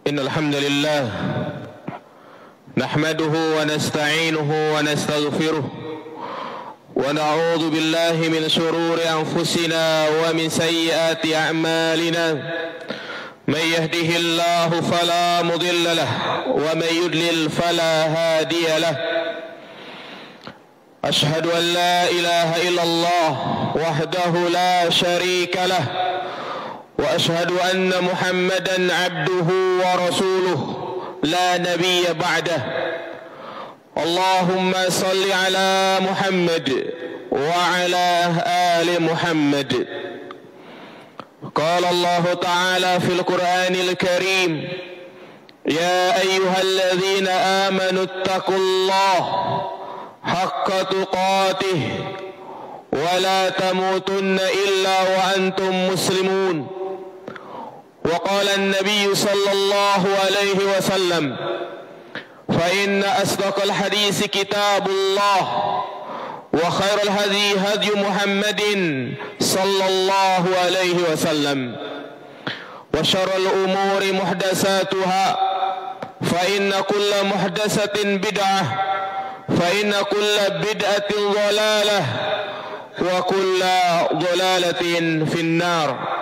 إن الحمد لله نحمده ونستعينه ونستغفره ونعوذ بالله من شرور أنفسنا ومن سيئات أعمالنا من يهده الله فلا مضل له ومن يضلل فلا هادي له أشهد أن لا إله إلا الله وحده لا شريك له وأشهد أن محمدا عبده ورسوله لا نبي بعده اللهم صل على محمد وعلى آل محمد قال الله تعالى في القرآن الكريم يا أيها الذين آمنوا اتقوا الله حق تقاته ولا تموتن إلا وأنتم مسلمون وقال النبي صلى الله عليه وسلم فإن أصدق الحديث كتاب الله وخير الهدي هدي محمد صلى الله عليه وسلم وشر الأمور محدثاتها فإن كل محدثة بدعة فإن كل بدعة ضلالة وكل ضلالة في النار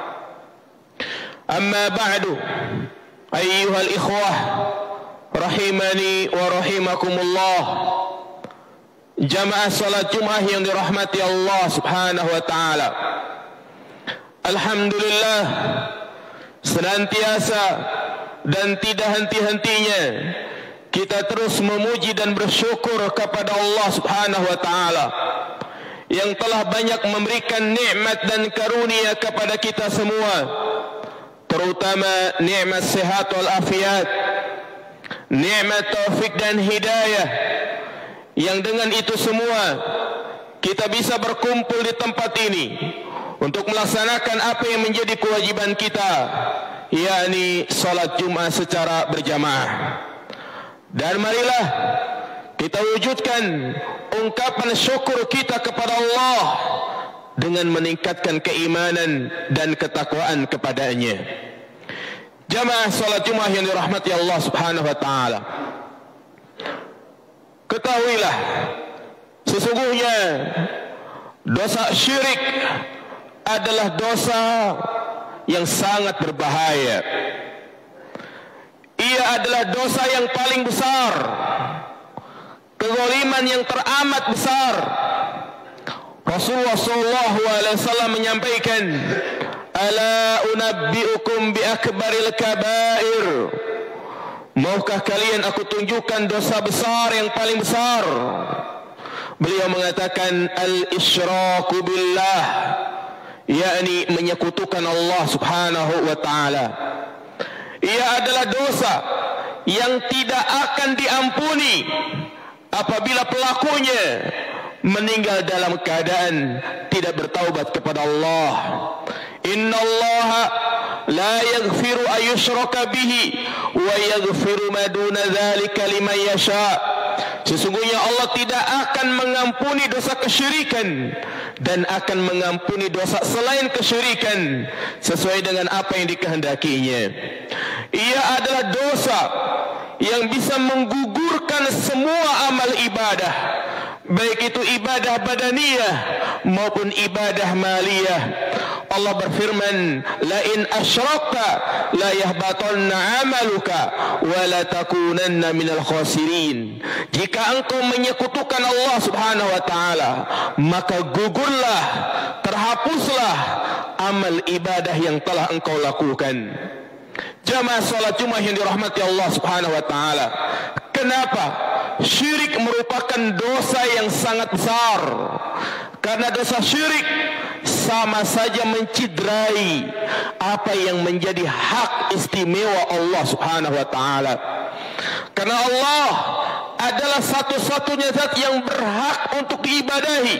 أما بعد أيها الإخوة rahimani wa rahimakumullah, jamaah salat Jumat yang dirahmati Allah Subhanahu wa taala. Alhamdulillah, senantiasa dan tidak henti-hentinya kita terus memuji dan bersyukur kepada Allah Subhanahu wa taala yang telah banyak memberikan nikmat dan karunia kepada kita semua, terutama nikmat sehat wal afiat, nikmat taufik dan hidayah, yang dengan itu semua kita bisa berkumpul di tempat ini untuk melaksanakan apa yang menjadi kewajiban kita, yakni salat Jumat secara berjamaah. Dan marilah kita wujudkan ungkapan syukur kita kepada Allah dengan meningkatkan keimanan dan ketakwaan kepadanya. Jamaah salat Jumat yang dirahmati Allah Subhanahu wa taala, ketahuilah sesungguhnya dosa syirik adalah dosa yang sangat berbahaya. Ia adalah dosa yang paling besar, kezaliman yang teramat besar. Rasulullah SAW menyampaikan, ala unabbi'ukum bi akbaril kabair, maukah kalian aku tunjukkan dosa besar yang paling besar? Beliau mengatakan al-isyraku billah, yakni menyekutukan Allah Subhanahu wa taala. Ia adalah dosa yang tidak akan diampuni apabila pelakunya meninggal dalam keadaan tidak bertaubat kepada Allah. Inna Allah la yaghfiru ayyushraka bihi wa yaghfiru ma duna dzalika liman yasha. Sesungguhnya Allah tidak akan mengampuni dosa kesyirikan dan akan mengampuni dosa selain kesyirikan sesuai dengan apa yang dikehendakinya. Ia adalah dosa yang bisa menggugurkan semua amal ibadah, baik itu ibadah badaniyah maupun ibadah maliyah. Allah berfirman, la in asyrakta la yahbatanna amaluka wa la takunanna minal khasirin. Jika engkau menyekutukan Allah Subhanahu wa taala, maka gugurlah, terhapuslah amal ibadah yang telah engkau lakukan. Jamaah salat Jumat yang dirahmati Allah Subhanahu wa taala, kenapa syirik merupakan dosa yang sangat besar? Karena dosa syirik sama saja menciderai apa yang menjadi hak istimewa Allah Subhanahu wa taala. Karena Allah adalah satu-satunya zat yang berhak untuk diibadahi,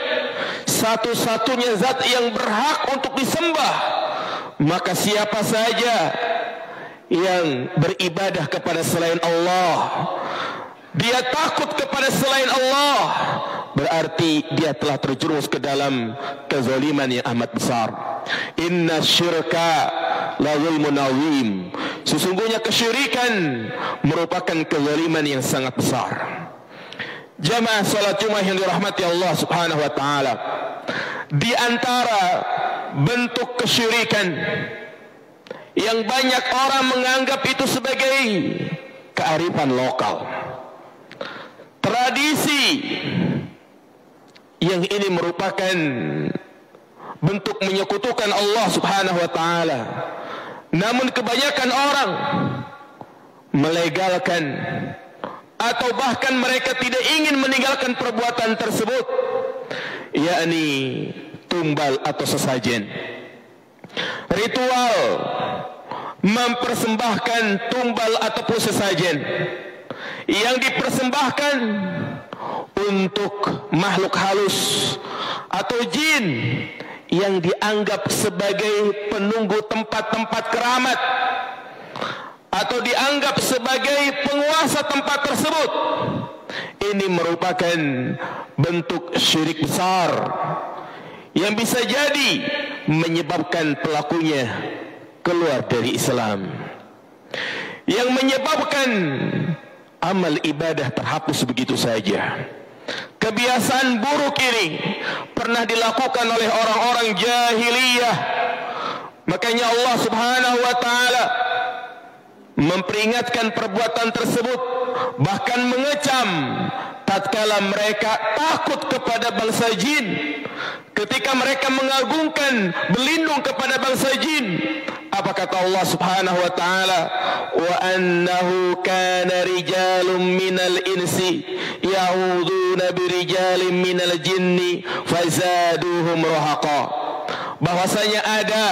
satu-satunya zat yang berhak untuk disembah. Maka siapa saja yang beribadah kepada selain Allah, dia takut kepada selain Allah, berarti dia telah terjerumus ke dalam kezaliman yang amat besar. Inna syirka la zulmun azim. Sesungguhnya kesyirikan merupakan kezaliman yang sangat besar. Jamaah salat Jumat yang dirahmati Allah Subhanahu wa taala, di antara bentuk kesyirikan yang banyak orang menganggap itu sebagai kearifan lokal, tradisi, yang ini merupakan bentuk menyekutukan Allah Subhanahu wa taala. Namun kebanyakan orang melegalkan atau bahkan mereka tidak ingin meninggalkan perbuatan tersebut, yakni tumbal atau sesajen. Ritual mempersembahkan tumbal ataupun sesajen yang dipersembahkan untuk makhluk halus atau jin yang dianggap sebagai penunggu tempat-tempat keramat atau dianggap sebagai penguasa tempat tersebut. Ini merupakan bentuk syirik besar yang bisa jadi menyebabkan pelakunya keluar dari Islam, yang menyebabkan amal ibadah terhapus begitu saja. Kebiasaan buruk ini pernah dilakukan oleh orang-orang jahiliyah. Makanya Allah Subhanahu wa taala memperingatkan perbuatan tersebut, bahkan mengecam tatkala mereka takut kepada bangsa jin, ketika mereka mengagungkan berlindung kepada bangsa jin. Apa kata Allah Subhanahu wa taala? Wa annahu kana rijalun minal insi ya'uduna birijalin minal jinni fazaduhum rahaqa. Bahwasanya ada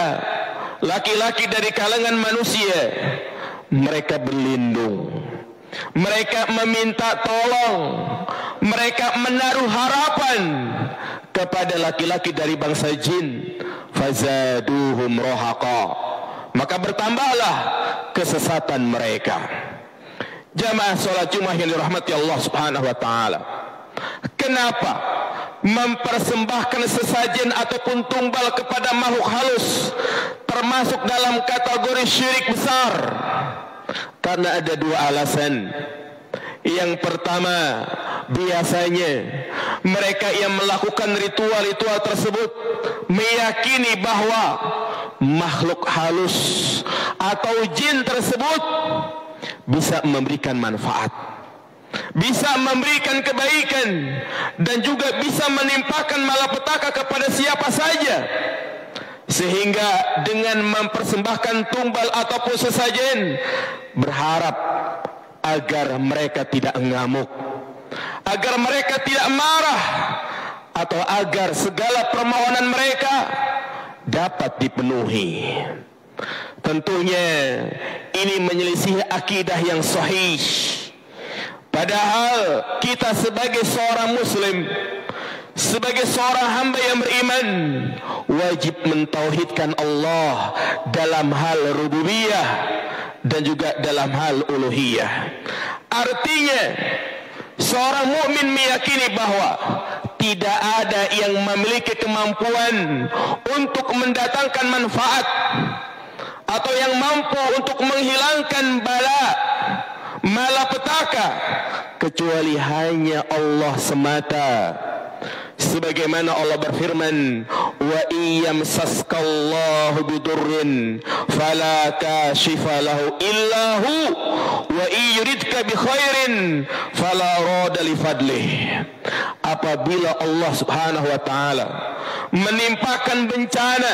laki-laki dari kalangan manusia, mereka berlindung, mereka meminta tolong, mereka menaruh harapan kepada laki-laki dari bangsa jin. Fazaduhum rahaqa, maka bertambahlah kesesatan mereka. Jamaah salat Jumat yang dirahmati Allah Subhanahu wa taala, kenapa mempersembahkan sesajen ataupun tumbal kepada makhluk halus termasuk dalam kategori syirik besar? Karena ada dua alasan. Yang pertama, biasanya mereka yang melakukan ritual-ritual tersebut meyakini bahwa makhluk halus atau jin tersebut bisa memberikan manfaat, bisa memberikan kebaikan, dan juga bisa menimpakan malapetaka kepada siapa saja. Sehingga dengan mempersembahkan tumbal ataupun sesajen, berharap agar mereka tidak ngamuk, agar mereka tidak marah, atau agar segala permohonan mereka dapat dipenuhi. Tentunya ini menyelisih akidah yang sahih. Padahal kita sebagai seorang muslim, sebagai seorang hamba yang beriman, wajib mentauhidkan Allah dalam hal rububiyah dan juga dalam hal uluhiyah. Artinya, seorang mukmin meyakini bahwa tidak ada yang memiliki kemampuan untuk mendatangkan manfaat atau yang mampu untuk menghilangkan bala, malapetaka, kecuali hanya Allah semata. Sebagaimana Allah berfirman, wa iyamsaskallahu bidurrin fala kashifa lahu illa hu wa iyuridka bi khairin fala rada li fadlih. Apabila Allah Subhanahu wa taala menimpakan bencana,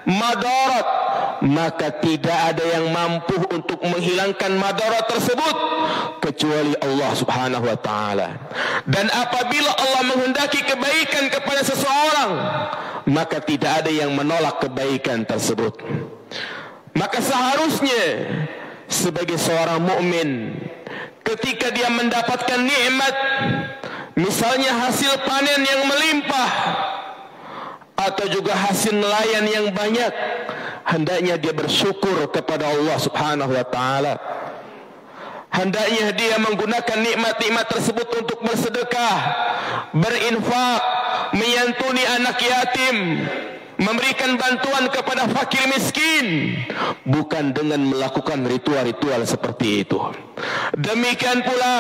madarat, maka tidak ada yang mampu untuk menghilangkan madarat tersebut kecuali Allah Subhanahu wa taala. Dan apabila Allah menghendaki kebaikan kepada seseorang, maka tidak ada yang menolak kebaikan tersebut. Maka seharusnya sebagai seorang mukmin, ketika dia mendapatkan nikmat, misalnya hasil panen yang melimpah atau juga hasil nelayan yang banyak, hendaknya dia bersyukur kepada Allah Subhanahu wa taala. Hendaknya dia menggunakan nikmat-nikmat tersebut untuk bersedekah, berinfak, menyantuni anak yatim, memberikan bantuan kepada fakir miskin, bukan dengan melakukan ritual-ritual seperti itu. Demikian pula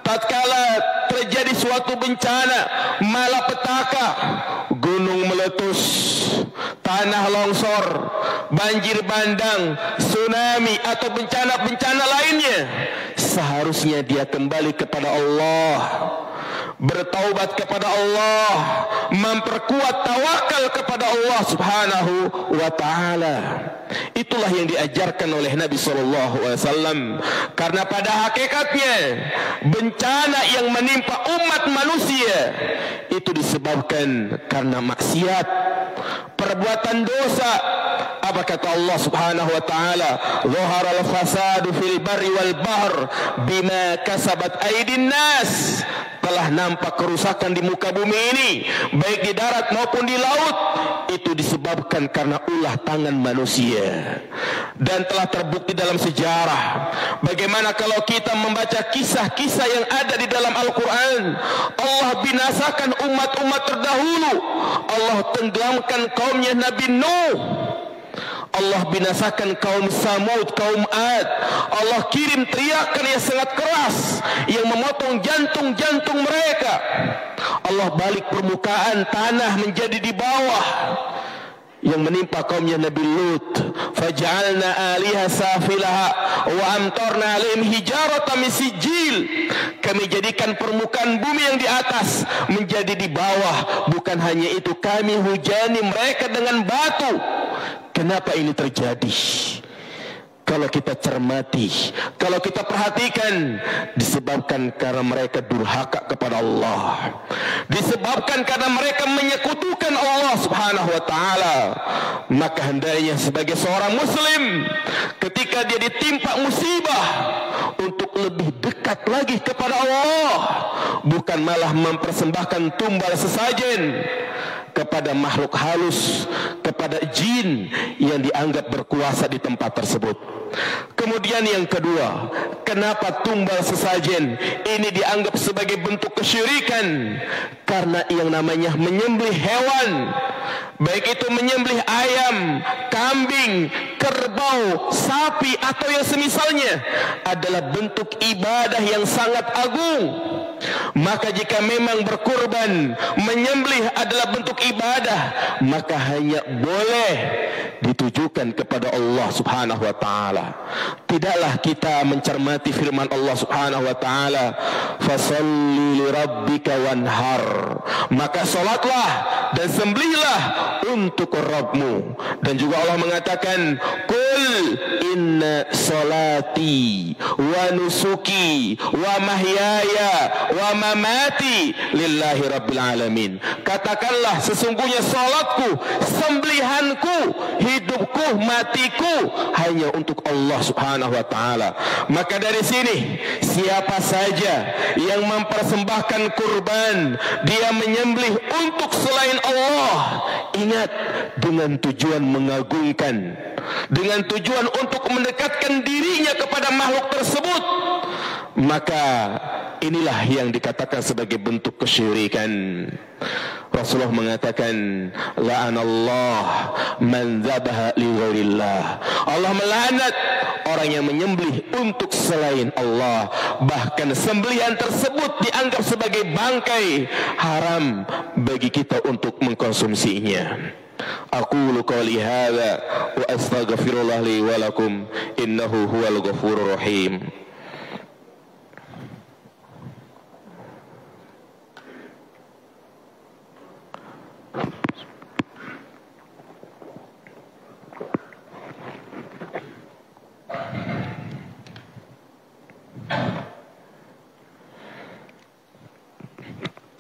tatkala terjadi suatu bencana malapetaka, gunung meletus, tanah longsor, banjir bandang, tsunami atau bencana-bencana lainnya, seharusnya dia kembali kepada Allah, bertaubat kepada Allah, memperkuat tawakal kepada Allah Subhanahu wa taala. Itulah yang diajarkan oleh Nabi SAW. Karena pada hakikatnya bencana yang menimpa umat manusia itu disebabkan karena maksiat, perbuatan dosa. Apa kata Allah Subhanahu wa taala? "Dhaharal fasadu fil barri wal bahr bima kasabat aydin nas." Telah nampak kerusakan di muka bumi ini, baik di darat maupun di laut, itu disebabkan karena ulah tangan manusia. Dan telah terbukti dalam sejarah, bagaimana kalau kita membaca kisah-kisah yang ada di dalam Al-Quran, Allah binasakan umat-umat terdahulu, Allah tenggelamkan kaumnya Nabi Nuh, Allah binasakan kaum Samud, kaum Ad. Allah kirim teriakan yang sangat keras yang memotong jantung-jantung mereka. Allah balik permukaan tanah menjadi di bawah, yang menimpa kaumnya Nabi Lut. Faj'alna 'aliha safilaha wa amtarna 'alaihim hijaratan min sijil. Kami jadikan permukaan bumi yang di atas menjadi di bawah. Bukan hanya itu, kami hujani mereka dengan batu. Kenapa ini terjadi? Kalau kita cermati, kalau kita perhatikan, disebabkan karena mereka durhaka kepada Allah, disebabkan karena mereka menyekutukan Allah Subhanahu wa taala. Maka hendaknya sebagai seorang muslim, ketika dia ditimpa musibah, untuk lebih dekat lagi kepada Allah, bukan malah mempersembahkan tumbal sesajen kepada makhluk halus, kepada jin yang dianggap berkuasa di tempat tersebut. Kemudian yang kedua, kenapa tumbal sesajen ini dianggap sebagai bentuk kesyirikan? Karena yang namanya menyembelih hewan, baik itu menyembelih ayam, kambing, kerbau, sapi atau yang semisalnya, adalah bentuk ibadah yang sangat agung. Maka jika memang berkurban, menyembelih adalah bentuk ibadah, maka hanya boleh ditujukan kepada Allah Subhanahu wa taala. Tidaklah kita mencermati firman Allah Subhanahu wa taala, "Fasholli li rabbika wanhar." Maka salatlah dan sembelihlah untuk Rabbmu. Dan juga Allah mengatakan, "Qul inna salati wa nusuki wa mahyaya wa mamati lillahi rabbil alamin." Katakanlah, sesungguhnya salatku, sembelihanku, hidupku, matiku hanya untuk Allah Subhanahu wa taala. Maka dari sini, siapa saja yang mempersembahkan kurban, dia menyembelih untuk selain Allah, ingat, dengan tujuan mengagungkan, dengan tujuan untuk mendekatkan dirinya kepada makhluk tersebut, maka inilah yang dikatakan sebagai bentuk kesyirikan. Rasulullah mengatakan, la'anallah man dzabaha li ghairillah. Allah melaknat orang yang menyembelih untuk selain Allah, bahkan sembelihan tersebut dianggap sebagai bangkai, haram bagi kita untuk mengkonsumsinya. Aqulu qouli hadza wa astaghfirullah li wa lakum innahu huwal ghafurur rahim.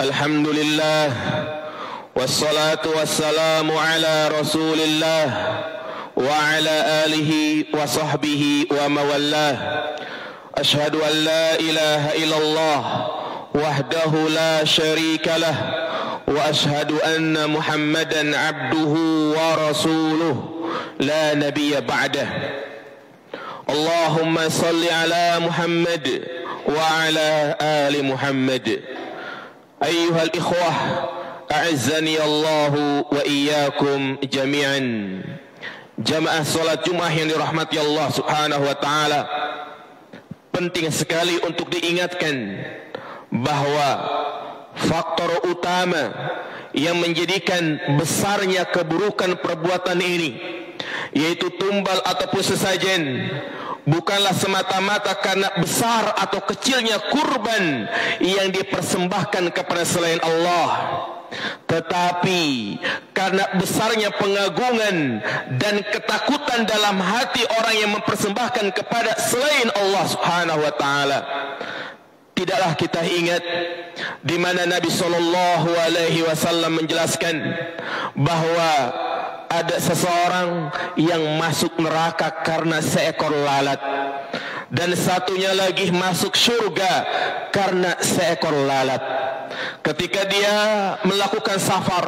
Alhamdulillah, wassalatu wassalamu ala rasulillah wa ala alihi wa sahbihi wa mawallah. Ashhadu an la ilaha illallah wahdahu la syarika lah, wa ashhadu anna muhammadan abduhu wa rasuluh la nabiyya ba'dah. Allahumma salli ala Muhammad wa ala ali Muhammad. أيها الإخوة A'azzani Allahu wa iyyakum jami'an. Jamaah salat Jumat yang dirahmati Allah Subhanahu wa taala, penting sekali untuk diingatkan bahwa faktor utama yang menjadikan besarnya keburukan perbuatan ini, yaitu tumbal ataupun sesajen, bukanlah semata-mata karena besar atau kecilnya kurban yang dipersembahkan kepada selain Allah, tetapi karena besarnya pengagungan dan ketakutan dalam hati orang yang mempersembahkan kepada selain Allah Subhanahu wa taala. Tidaklah kita ingat di mana Nabi SAW menjelaskan bahwa ada seseorang yang masuk neraka karena seekor lalat, dan satunya lagi masuk surga karena seekor lalat. Ketika dia melakukan safar,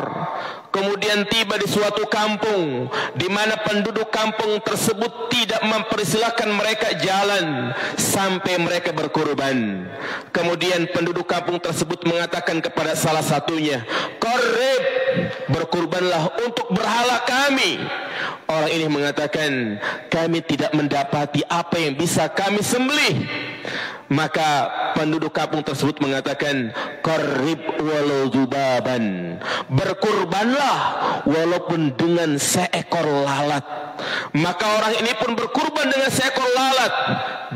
kemudian tiba di suatu kampung di mana penduduk kampung tersebut tidak mempersilahkan mereka jalan sampai mereka berkurban. Kemudian penduduk kampung tersebut mengatakan kepada salah satunya, "Qarib, berkurbanlah untuk berhala kami." Orang ini mengatakan, "Kami tidak mendapati apa yang bisa kami sembelih." Maka penduduk kampung tersebut mengatakan, "Qarib walau zubaban, berkurbanlah walaupun dengan seekor lalat." Maka orang ini pun berkurban dengan seekor lalat,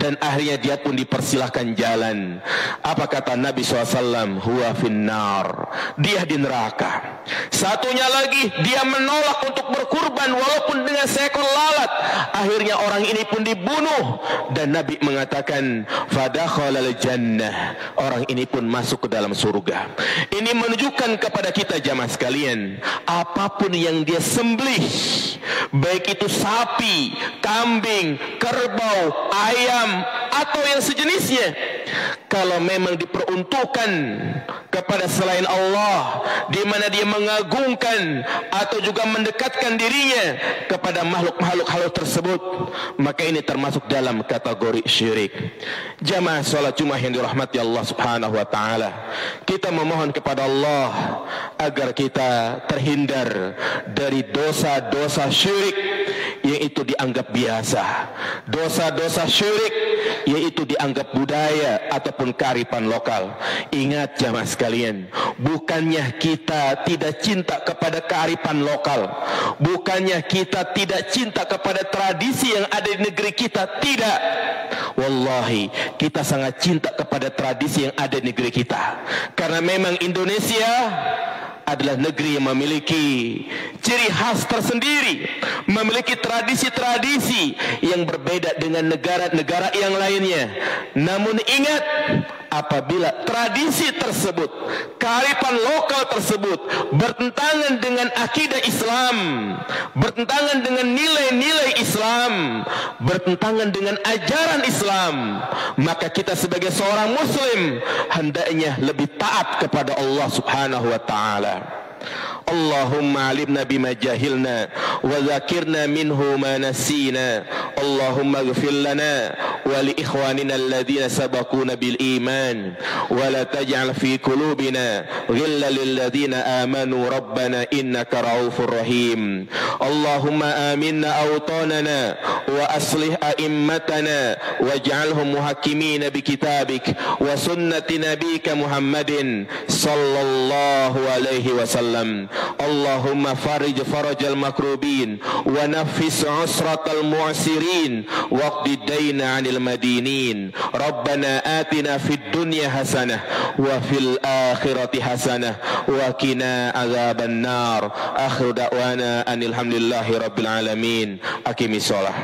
dan akhirnya dia pun dipersilahkan jalan. Apa kata Nabi SAW? Huwa finnar, dia di neraka. Satunya lagi, dia menolak untuk berkurban walaupun dengan seekor lalat. Akhirnya orang ini pun dibunuh, dan Nabi mengatakan, fadakhalal jannah, orang ini pun masuk ke dalam surga. Ini menunjukkan kepada kita jamaah sekalian, apapun yang dia sembelih, baik itu sapi, kambing, kerbau, ayam, atau yang sejenisnya, kalau memang diperuntukkan kepada selain Allah, di mana dia mengagungkan atau juga mendekatkan dirinya kepada makhluk-makhluk halus tersebut, maka ini termasuk dalam kategori syirik. Jamaah salat Jumat yang dirahmati Allah Subhanahu wa taala, kita memohon kepada Allah agar kita terhindar dari dosa-dosa syirik yaitu dianggap biasa, dosa-dosa syirik yaitu dianggap budaya ataupun kearifan lokal. Ingat jamaah sekalian, bukannya kita tidak cinta kepada kearifan lokal, bukannya kita tidak cinta kepada tradisi yang ada di negeri kita, tidak. Wallahi, kita sangat cinta kepada tradisi yang ada di negeri kita, karena memang Indonesia adalah negeri yang memiliki ciri khas tersendiri, memiliki tradisi-tradisi yang berbeda dengan negara-negara yang lainnya. Namun ingat, apabila tradisi tersebut, kearifan lokal tersebut bertentangan dengan akidah Islam, bertentangan dengan nilai-nilai Islam, bertentangan dengan ajaran Islam, maka kita sebagai seorang muslim hendaknya lebih taat kepada Allah Subhanahu wa taala. Allahumma alimna bima jahilna wa zakirna minhu ma nasina. Allahumma ighfir lana wa li ikhwanina alladhina sabaquna bil iman wa la taj'al fi qulubina ghillan lil ladzina amanu rabbana innaka raufur rahim. Allahumma aminna awtanana wa aslih a'immatana waj'alhum muhakkimina bi kitabik wa sunnati nabiyyika Muhammadin sallallahu alaihi wasallam. Allahumma farij farajal makrubin wa nafis usratal mu'asirin waqdi dayna 'anil madinin. Rabbana atina fid dunya hasanah wa fil akhirati hasanah wa qina adzaban nar. Akhiru da'wana anil hamdulillahi rabbil alamin. Aqimis shalah.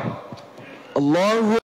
Allahu